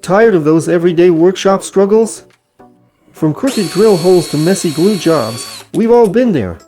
Tired of those everyday workshop struggles? From crooked drill holes to messy glue jobs, we've all been there.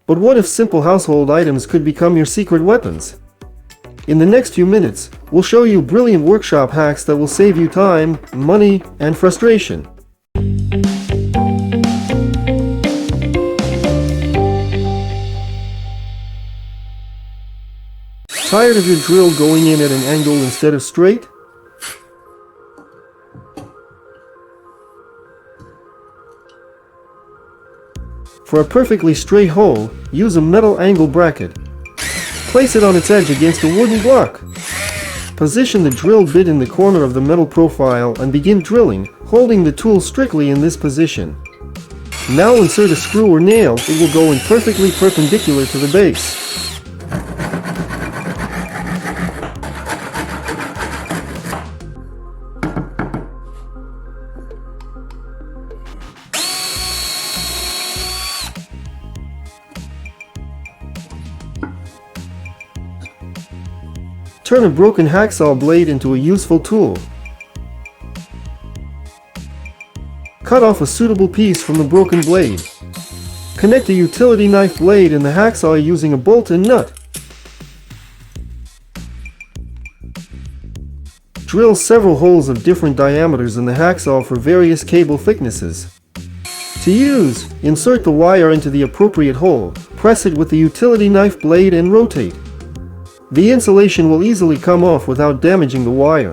But what if simple household items could become your secret weapons? In the next few minutes, we'll show you brilliant workshop hacks that will save you time, money, and frustration. Tired of your drill going in at an angle instead of straight? For a perfectly straight hole, use a metal angle bracket. Place it on its edge against a wooden block. Position the drill bit in the corner of the metal profile and begin drilling, holding the tool strictly in this position. Now insert a screw or nail. It will go in perfectly perpendicular to the base. Turn a broken hacksaw blade into a useful tool. Cut off a suitable piece from the broken blade. Connect a utility knife blade in the hacksaw using a bolt and nut. Drill several holes of different diameters in the hacksaw for various cable thicknesses. To use, insert the wire into the appropriate hole, press it with the utility knife blade and rotate. The insulation will easily come off without damaging the wire.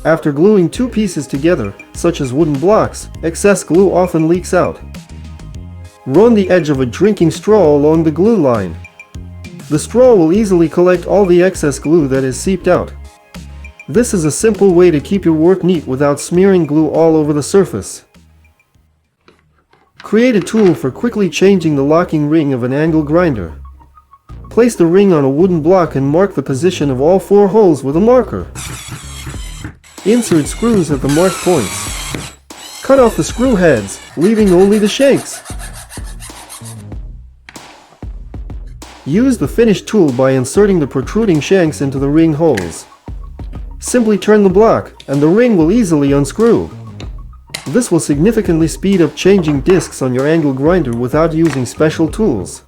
After gluing two pieces together, such as wooden blocks, excess glue often leaks out. Run the edge of a drinking straw along the glue line. The straw will easily collect all the excess glue that is seeped out. This is a simple way to keep your work neat without smearing glue all over the surface. Create a tool for quickly changing the locking ring of an angle grinder. Place the ring on a wooden block and mark the position of all 4 holes with a marker. Insert screws at the marked points. Cut off the screw heads, leaving only the shanks. Use the finished tool by inserting the protruding shanks into the ring holes. Simply turn the block, and the ring will easily unscrew. This will significantly speed up changing discs on your angle grinder without using special tools.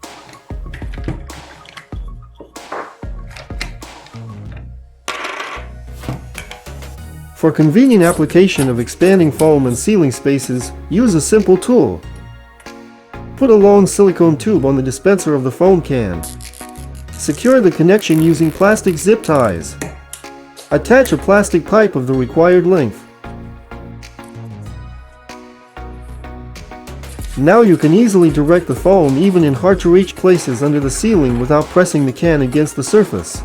For convenient application of expanding foam and sealing spaces, use a simple tool. Put a long silicone tube on the dispenser of the foam can. Secure the connection using plastic zip ties. Attach a plastic pipe of the required length. Now you can easily direct the foam even in hard-to-reach places under the ceiling without pressing the can against the surface.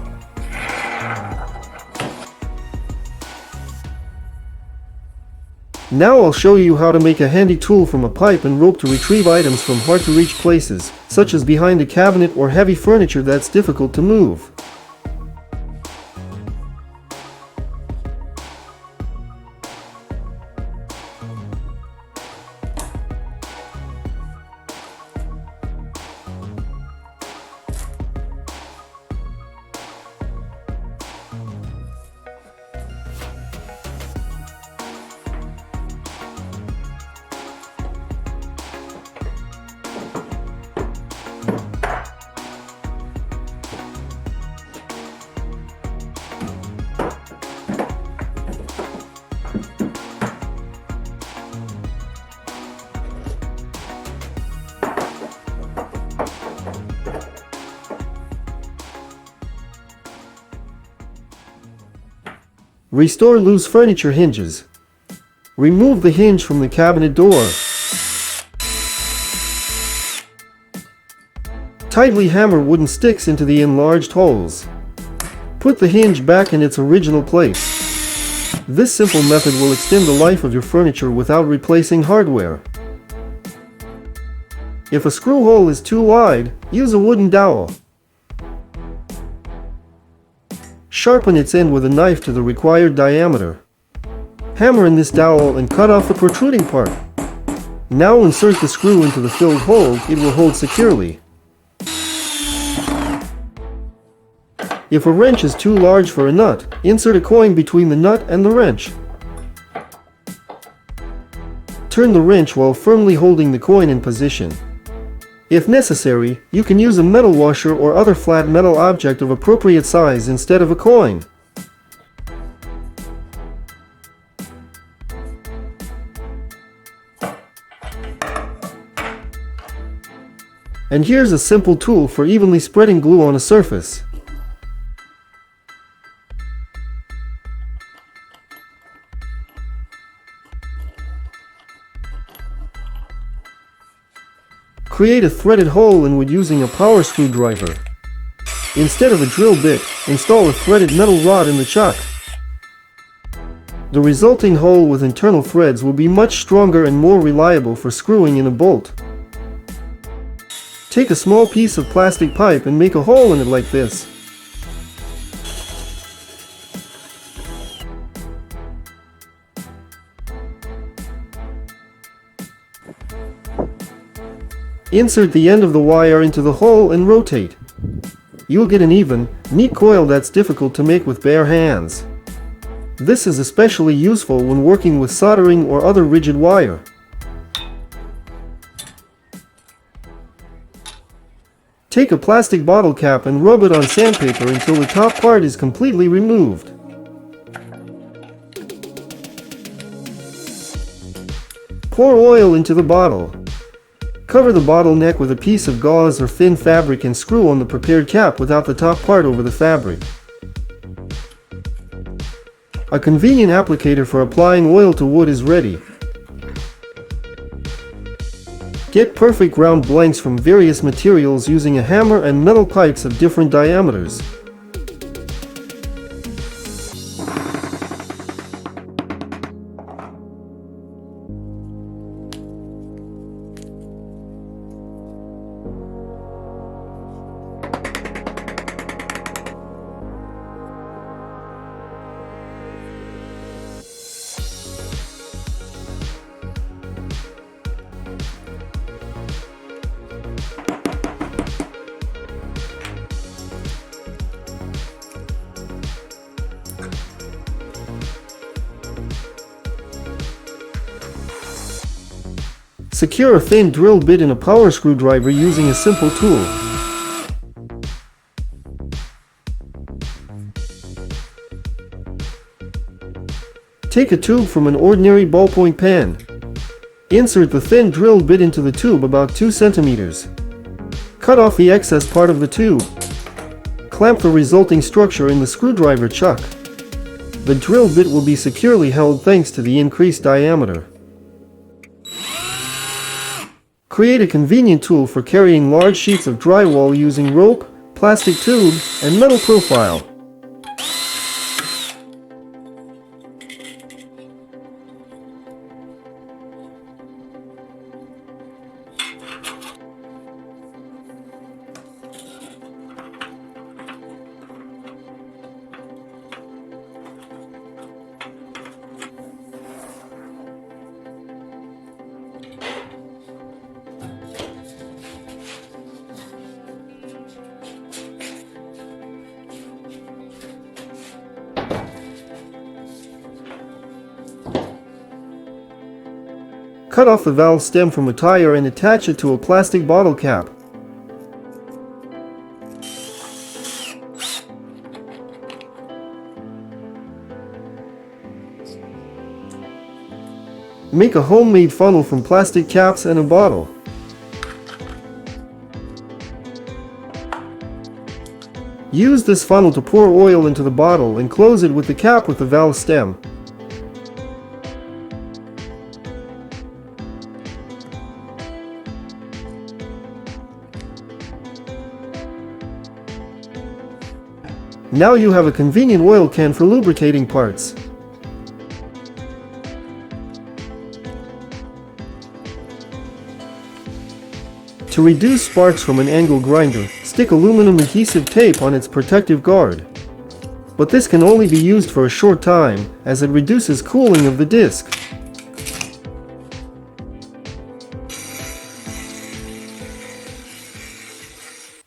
Now I'll show you how to make a handy tool from a pipe and rope to retrieve items from hard-to-reach places, such as behind a cabinet or heavy furniture that's difficult to move. Restore loose furniture hinges. Remove the hinge from the cabinet door. Tightly hammer wooden sticks into the enlarged holes. Put the hinge back in its original place. This simple method will extend the life of your furniture without replacing hardware. If a screw hole is too wide, use a wooden dowel. Sharpen its end with a knife to the required diameter. Hammer in this dowel and cut off the protruding part. Now insert the screw into the filled hole. It will hold securely. If a wrench is too large for a nut, insert a coin between the nut and the wrench. Turn the wrench while firmly holding the coin in position. If necessary, you can use a metal washer or other flat metal object of appropriate size instead of a coin. And here's a simple tool for evenly spreading glue on a surface. Create a threaded hole in wood using a power screwdriver. Instead of a drill bit, install a threaded metal rod in the chuck. The resulting hole with internal threads will be much stronger and more reliable for screwing in a bolt. Take a small piece of plastic pipe and make a hole in it like this. Insert the end of the wire into the hole and rotate. You'll get an even, neat coil that's difficult to make with bare hands. This is especially useful when working with soldering or other rigid wire. Take a plastic bottle cap and rub it on sandpaper until the top part is completely removed. Pour oil into the bottle. Cover the bottle neck with a piece of gauze or thin fabric and screw on the prepared cap without the top part over the fabric. A convenient applicator for applying oil to wood is ready. Get perfect round blanks from various materials using a hammer and metal pipes of different diameters. Secure a thin drill bit in a power screwdriver using a simple tool. Take a tube from an ordinary ballpoint pen. Insert the thin drill bit into the tube about 2 centimeters. Cut off the excess part of the tube. Clamp the resulting structure in the screwdriver chuck. The drill bit will be securely held thanks to the increased diameter. Create a convenient tool for carrying large sheets of drywall using rope, plastic tube, and metal profile. Cut off the valve stem from a tire and attach it to a plastic bottle cap. Make a homemade funnel from plastic caps and a bottle. Use this funnel to pour oil into the bottle and close it with the cap with the valve stem. Now you have a convenient oil can for lubricating parts. To reduce sparks from an angle grinder, stick aluminum adhesive tape on its protective guard. But this can only be used for a short time, as it reduces cooling of the disc.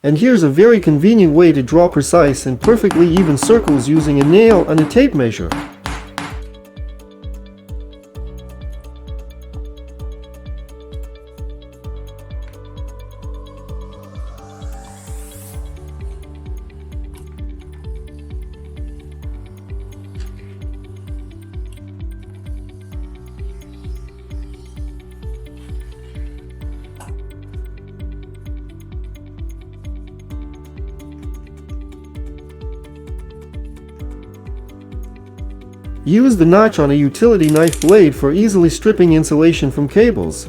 And here's a very convenient way to draw precise and perfectly even circles using a nail and a tape measure. Use the notch on a utility knife blade for easily stripping insulation from cables.